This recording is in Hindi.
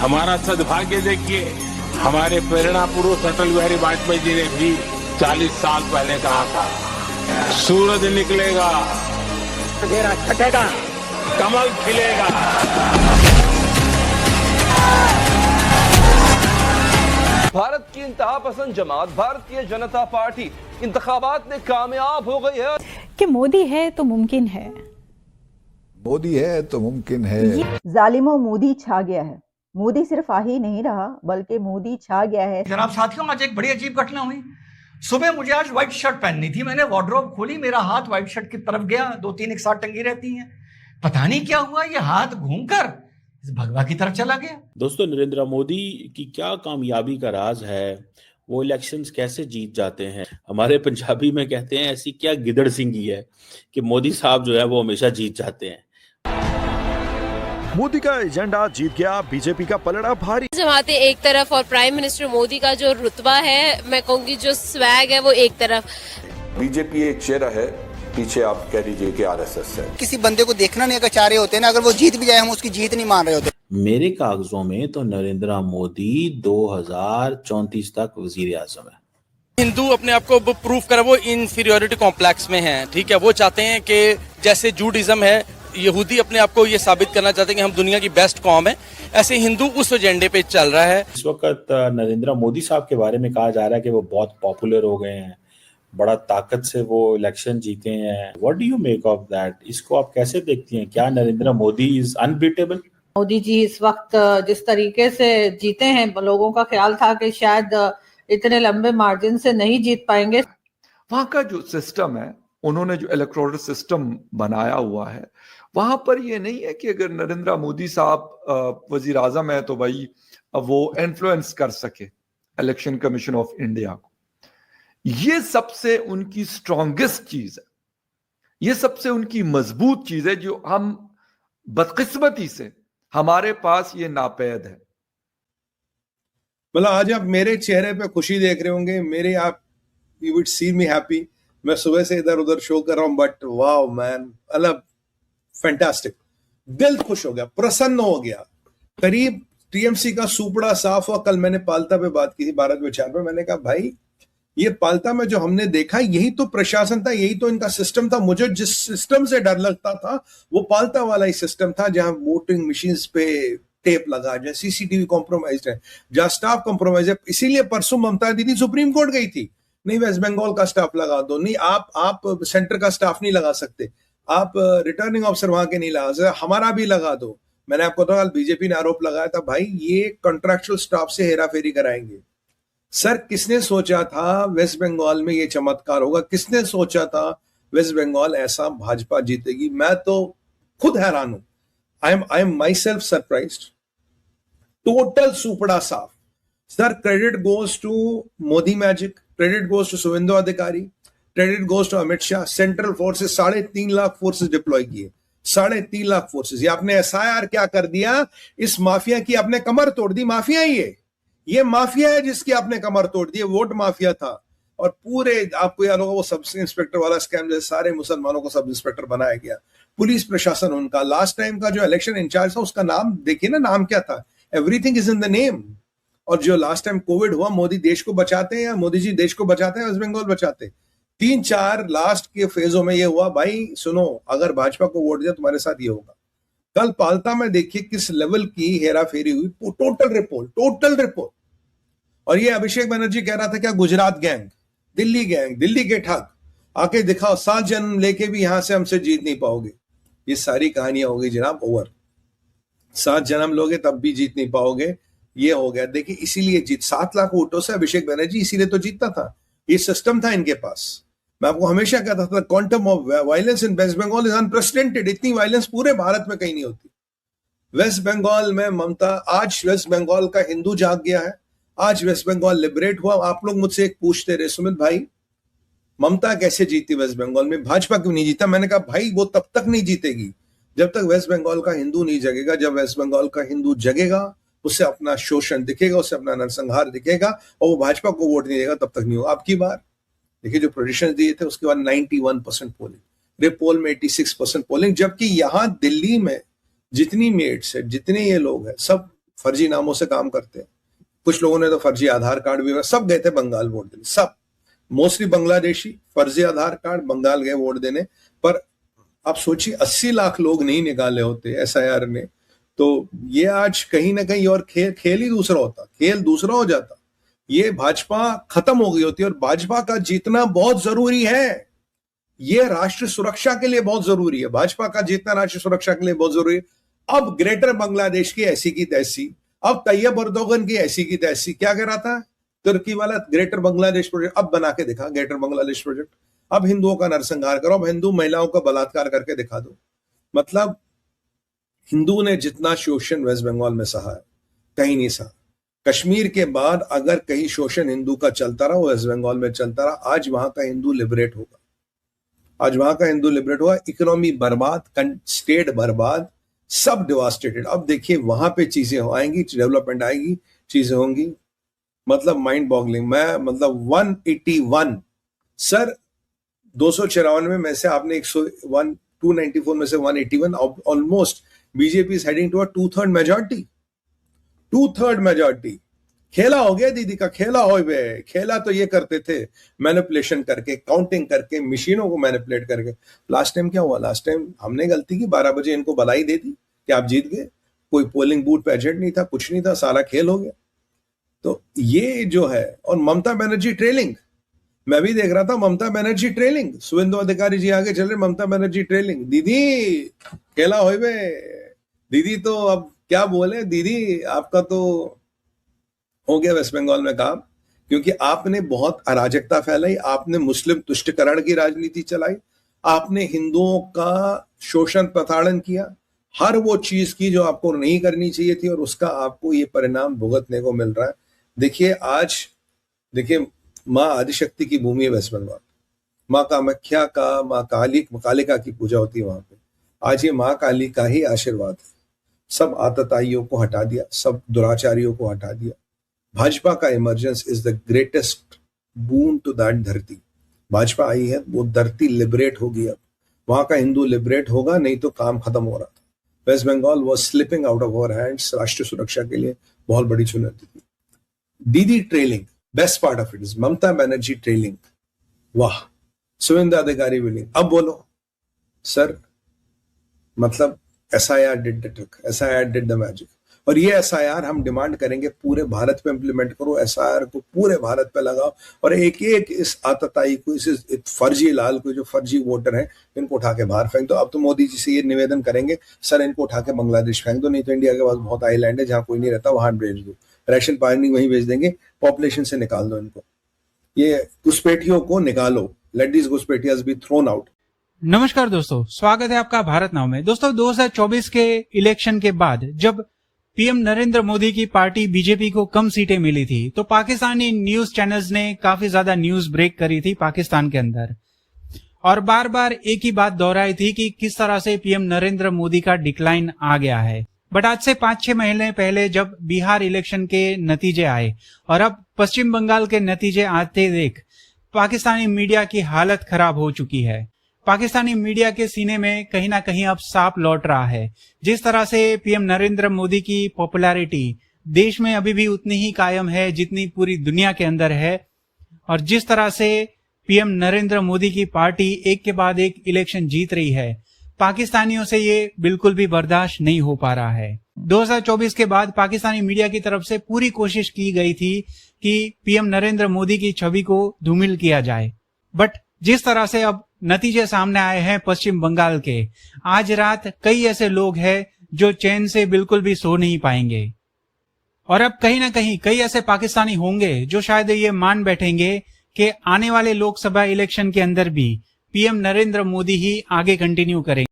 हमारा सद्भाग्य देखिए, हमारे प्रेरणा पुरुष अटल बिहारी वाजपेयी जी ने भी 40 साल पहले कहा था, सूरज निकलेगा, अंधेरा छटेगा, कमल खिलेगा। भारत की इंतहा पसंद जमात भारतीय जनता पार्टी इंतखाबात में कामयाब हो गई है कि मोदी है तो मुमकिन है, मोदी है तो मुमकिन है। जालिमों मोदी छा गया है। मोदी सिर्फ आ ही नहीं रहा बल्कि मोदी छा गया है। जनाब साथियों, आज एक बड़ी अजीब घटना हुई। सुबह मुझे आज व्हाइट शर्ट पहननी थी, मैंने वार्डरोब खोली, मेरा हाथ व्हाइट शर्ट की तरफ गया, 2-3 एक साथ टंगी रहती हैं। पता नहीं क्या हुआ, ये हाथ घूमकर भगवा की तरफ चला गया। दोस्तों, नरेंद्र मोदी की क्या कामयाबी का राज है, वो इलेक्शंस कैसे जीत जाते हैं? हमारे पंजाबी में कहते हैं ऐसी क्या गिदड़ सिंगी है कि मोदी साहब जो है वो हमेशा जीत जाते हैं। मोदी का एजेंडा जीत गया, बीजेपी का पलड़ा भारी। जमातें एक तरफ और प्राइम मिनिस्टर मोदी का जो रुतबा है, मैं कहूंगी जो स्वैग है, वो एक तरफ। बीजेपी एक चेहरा है, पीछे आप कह लीजिए कि आरएसएस है। किसी बंदे को देखना नहीं अगर चाह रहे होते ना, अगर वो जीत भी जाए हम उसकी जीत नहीं मान रहे होते। मेरे कागजों में तो नरेंद्र मोदी 2034 तक वजीर आजम है। हिंदू अपने आप को प्रूव करे, वो इंफीरियोरिटी कॉम्प्लेक्स में है, ठीक है। वो चाहते हैं कि जैसे जूडिज्म है, यहूदी अपने आप को ये साबित करना चाहते हैं कि हम दुनिया की बेस्ट कौम है, ऐसे हिंदू उस एजेंडे पे चल रहा है। इस वक्त नरेंद्र मोदी साहब के बारे में कहा जा रहा है कि वो बहुत पॉपुलर हो गए हैं, बड़ा ताकत से वो इलेक्शन जीते हैं। What do you make of that? इसको आप कैसे देखती हैं? क्या नरेंद्र मोदी इज अनबीटेबल? मोदी जी इस वक्त जिस तरीके से जीते हैं, लोगों का ख्याल था कि शायद इतने लंबे मार्जिन से नहीं जीत पाएंगे। वहां का जो सिस्टम है, उन्होंने जो इलेक्टोरल सिस्टम बनाया हुआ है, वहां पर ये नहीं है कि अगर नरेंद्र मोदी साहब वजीर आजम है तो भाई वो इन्फ्लुएंस कर सके इलेक्शन कमीशन ऑफ इंडिया को। ये सबसे उनकी स्ट्रॉन्गेस्ट चीज है, ये सबसे उनकी मजबूत चीज है, जो हम बदकिस्मती से हमारे पास ये नापैद है। मतलब आज आप मेरे चेहरे पे खुशी देख रहे होंगे, मेरे आप you would see me happy. मैं सुबह से इधर उधर शो कर रहा हूं, बट वाओ मैन, मतलब फैंटास्टिक, दिल खुश हो गया, प्रसन्न हो गया। करीब टीएमसी का सुपड़ा साफ हुआ। कल मैंने पालता पे बात की थी, भारत विचार पे। मैंने कहा भाई ये पालता में जो हमने देखा, यही तो प्रशासन था, यही तो इनका सिस्टम था। मुझे जिस सिस्टम से डर लगता था वो पालता वाला ही सिस्टम था, जहां वोटिंग मशीन्स पे टेप लगा, जहां सीसीटीवी कॉम्प्रोमाइज है, जहां स्टाफ कॉम्प्रोमाइज है। इसीलिए परसों ममता दीदी सुप्रीम कोर्ट गई थी, नहीं वेस्ट बंगाल का स्टाफ लगा दो, नहीं आप सेंटर का स्टाफ नहीं लगा सकते, आप रिटर्निंग ऑफिसर वहां के नहीं लगा सकते, हमारा भी लगा दो। मैंने आपको तो कल बीजेपी ने आरोप लगाया था, भाई ये कॉन्ट्रैक्चुअल स्टाफ से हेराफेरी कराएंगे। सर, किसने सोचा था वेस्ट बंगाल में ये चमत्कार होगा? किसने सोचा था वेस्ट बंगाल ऐसा भाजपा जीतेगी? मैं तो खुद हैरान हूं। I am myself surprised. Total सुपड़ा साफ। Sir, credit goes to Modi magic, credit goes to Suvendu Adhikari, credit goes to Amit Shah. Central forces 3.5 lakh forces deploy किए, 3.5 लाख फोर्सेस। ये आपने एसआईआर क्या कर दिया? इस माफिया की आपने कमर तोड़ दी। माफिया ही ये माफिया है जिसकी आपने कमर तोड़ दी। वोट माफिया था, और पूरे आपको याद होगा वो सब इंस्पेक्टर वाला स्कैम, जैसे सारे मुसलमानों को सब इंस्पेक्टर बनाया गया। पुलिस प्रशासन उनका, लास्ट टाइम का जो इलेक्शन इंचार्ज था उसका नाम देखिए ना, नाम क्या था? Everything is in the name. और जो लास्ट टाइम कोविड हुआ, मोदी देश को बचाते हैं या मोदी जी देश को बचाते हैं, वेस्ट बंगाल बचाते? 3-4 लास्ट के फेजों में ये हुआ, भाई सुनो, अगर भाजपा को वोट दिया तुम्हारे साथ ये होगा। कल पालता में देखिए किस लेवल की हेरा फेरी हुई। Total report. और ये अभिषेक बनर्जी कह रहा था क्या गुजरात गैंग, दिल्ली के ठग, आके दिखाओ, 7 जन्म लेके भी यहां से हमसे जीत नहीं पाओगे। ये सारी कहानियां हो गई जनाब ओवर। 7 जन्म लोगे तब भी जीत नहीं पाओगे, ये हो गया। देखिए, इसीलिए जीत 7 लाख वोटों से अभिषेक बनर्जी इसीलिए तो जीतता था। ये सिस्टम था इनके पास। मैं आपको हमेशा कहता था, quantum of violence in West Bengal is unprecedented. इतनी वायलेंस पूरे भारत में कहीं नहीं होती। वेस्ट बंगाल में ममता, आज वेस्ट बंगाल का हिंदू जाग गया है, आज वेस्ट बंगाल लिबरेट हुआ। आप लोग मुझसे एक पूछते रहे, सुमित भाई ममता कैसे जीती वेस्ट बंगाल में, भाजपा क्यों नहीं जीता? मैंने कहा भाई वो तब तक नहीं जीतेगी जब तक वेस्ट बंगाल का हिंदू नहीं जगेगा। जब वेस्ट बंगाल का हिंदू जगेगा उससे अपना शोषण दिखेगा, उससे अपना नरसंहार दिखेगा, और वो भाजपा को वोट नहीं देगा, तब तक नहीं होगा। अब की बार देखिए जो प्रेडिक्शन दिए थे उसके बाद 91% पोलिंग, रेपोल में 86% पोलिंग, जबकि यहाँ दिल्ली में जितनी मेट्स है, जितने ये लोग हैं, सब फर्जी नामों से काम करते हैं। कुछ लोगों ने तो फर्जी आधार कार्ड भी, सब गए थे बंगाल वोट देने, सब मोस्टली बांग्लादेशी, फर्जी आधार कार्ड, बंगाल गए वोट देने। पर आप सोचिए 80 लाख लोग नहीं निकाले होते SIR ने, तो ये आज कहीं ना कहीं, और खेल ही दूसरा होता, खेल दूसरा हो जाता, ये भाजपा खत्म हो गई होती। और भाजपा का जीतना बहुत जरूरी है, ये राष्ट्र सुरक्षा के लिए बहुत जरूरी है, भाजपा का जीतना राष्ट्र सुरक्षा के लिए बहुत जरूरी है। अब ग्रेटर बांग्लादेश की ऐसी की तैसी, अब तैयब अर्दोगन की ऐसी की तैसी, क्या कह रहा था तुर्की वाला, ग्रेटर बांग्लादेश प्रोजेक्ट, अब बना के दिखा ग्रेटर बांग्लादेश प्रोजेक्ट। अब हिंदुओं का नरसंहार करो, अब हिंदू महिलाओं का बलात्कार करके दिखा दो। मतलब हिंदू ने जितना शोषण वेस्ट बंगाल में सहा है, कहीं नहीं सहा। कश्मीर के बाद अगर कहीं शोषण हिंदू का चलता रहा, वेस्ट बंगाल में चलता रहा। आज वहां का हिंदू लिबरेट होगा, आज वहां का हिंदू लिबरेट हुआ। इकोनॉमी बर्बाद, स्टेट बर्बाद, सब डिवास्टेटेड। अब देखिए वहां पे चीजें आएंगी, डेवलपमेंट आएगी, चीजें होंगी, मतलब माइंड बॉगलिंग। मैं मतलब 181 सर, 294 में से आपने 101, 294 में से 181, almost BJP is heading to a 2/3 majority, 2/3 majority. खेला हो गया दीदी का, खेला हो गया। खेला तो ये करते थे मैनिपुलेशन करके, काउंटिंग करके, मशीनों को मैनिपुलेट करके। लास्ट टाइम क्या हुआ, लास्ट टाइम हमने गलती की, 12 बजे इनको बधाई दे दी कि आप जीत गए, कोई पोलिंग बूथ पे एजेंट नहीं था, कुछ नहीं था, सारा खेल हो गया। तो ये जो है, और ममता बनर्जी ट्रेलिंग, मैं भी देख रहा था ममता बनर्जी ट्रेलिंग, शुभेंदु अधिकारी जी आगे चल रहे, ममता बनर्जी ट्रेलिंग। दीदी खेला हो गए दीदी, तो अब क्या बोले दीदी, आपका तो हो गया वेस्ट बंगाल में काम, क्योंकि आपने बहुत अराजकता फैलाई, आपने मुस्लिम तुष्टिकरण की राजनीति चलाई, आपने हिंदुओं का शोषण प्रताड़न किया, हर वो चीज की जो आपको नहीं करनी चाहिए थी, और उसका आपको ये परिणाम भुगतने को मिल रहा है। देखिए आज, देखिए माँ आदिशक्ति की भूमि है वेस्ट बंगाल, माँ कामाख्या का, माँ कालिका की पूजा होती है वहां पे। आज ये माँ काली का ही आशीर्वाद है, सब आतताइयों को हटा दिया, सब दुराचारियों को हटा दिया। भाजपा का emergence is the greatest boon to that धरती। भाजपा आई है, वो धरती लिबरेट होगी, अब वहां का हिंदू लिबरेट होगा, नहीं तो काम खत्म हो रहा था। West Bengal was slipping out of our hands, राष्ट्रीय सुरक्षा के लिए बहुत बड़ी चुनौती थी। Didi trailing, best part of it is Mamata Banerjee trailing, वाह। शुभेंदु अधिकारी विनिंग। अब बोलो सर, मतलब SIR did the trick, SIR did the magic. और ये SIR हम डिमांड करेंगे पूरे भारत पे इंप्लीमेंट करो, SIR को पूरे भारत पे लगाओ, और एक एक इस आतताई को, इस फर्जी लाल को, जो फर्जी वोटर हैं, इनको उठा के बाहर फेंक दो। अब तो मोदी जी से ये निवेदन करेंगे, सर इनको उठा के बांग्लादेश फेंक दो, नहीं तो इंडिया के पास बहुत आइलैंड है जहाँ कोई नहीं रहता, वहां भेज दो, राशन पानी वहीं भेज देंगे, पॉपुलेशन से निकाल दो इनको, ये घुसपैठियों को निकालो, लेट दिस घुसपैठियास बी थ्रोन आउट। नमस्कार दोस्तों, स्वागत है आपका भारत नाउ में। दोस्तों 2024 के इलेक्शन के बाद जब पीएम नरेंद्र मोदी की पार्टी बीजेपी को कम सीटें मिली थी, तो पाकिस्तानी न्यूज चैनल्स ने काफी ज्यादा न्यूज ब्रेक करी थी पाकिस्तान के अंदर, और बार बार एक ही बात दोहराई थी कि किस तरह से पीएम नरेंद्र मोदी का डिक्लाइन आ गया है। बट आज से 5-6 महीने पहले जब बिहार इलेक्शन के नतीजे आए और अब पश्चिम बंगाल के नतीजे आते देख पाकिस्तानी मीडिया की हालत खराब हो चुकी है। पाकिस्तानी मीडिया के सीने में कहीं ना कहीं अब सांप लौट रहा है। जिस तरह से पीएम नरेंद्र मोदी की पॉपुलैरिटी देश में अभी भी उतनी ही कायम है जितनी पूरी दुनिया के अंदर है, और जिस तरह से पीएम नरेंद्र मोदी की पार्टी एक के बाद एक इलेक्शन जीत रही है, पाकिस्तानियों से ये बिल्कुल भी बर्दाश्त नहीं हो पा रहा है। 2024 के बाद पाकिस्तानी मीडिया की तरफ से पूरी कोशिश की गई थी कि पीएम नरेंद्र मोदी की छवि को धूमिल किया जाए, बट जिस तरह से अब नतीजे सामने आए हैं पश्चिम बंगाल के, आज रात कई ऐसे लोग हैं जो चैन से बिल्कुल भी सो नहीं पाएंगे। और अब कहीं ना कहीं कई ऐसे पाकिस्तानी होंगे जो शायद ये मान बैठेंगे कि आने वाले लोकसभा इलेक्शन के अंदर भी पीएम नरेंद्र मोदी ही आगे कंटिन्यू करेंगे।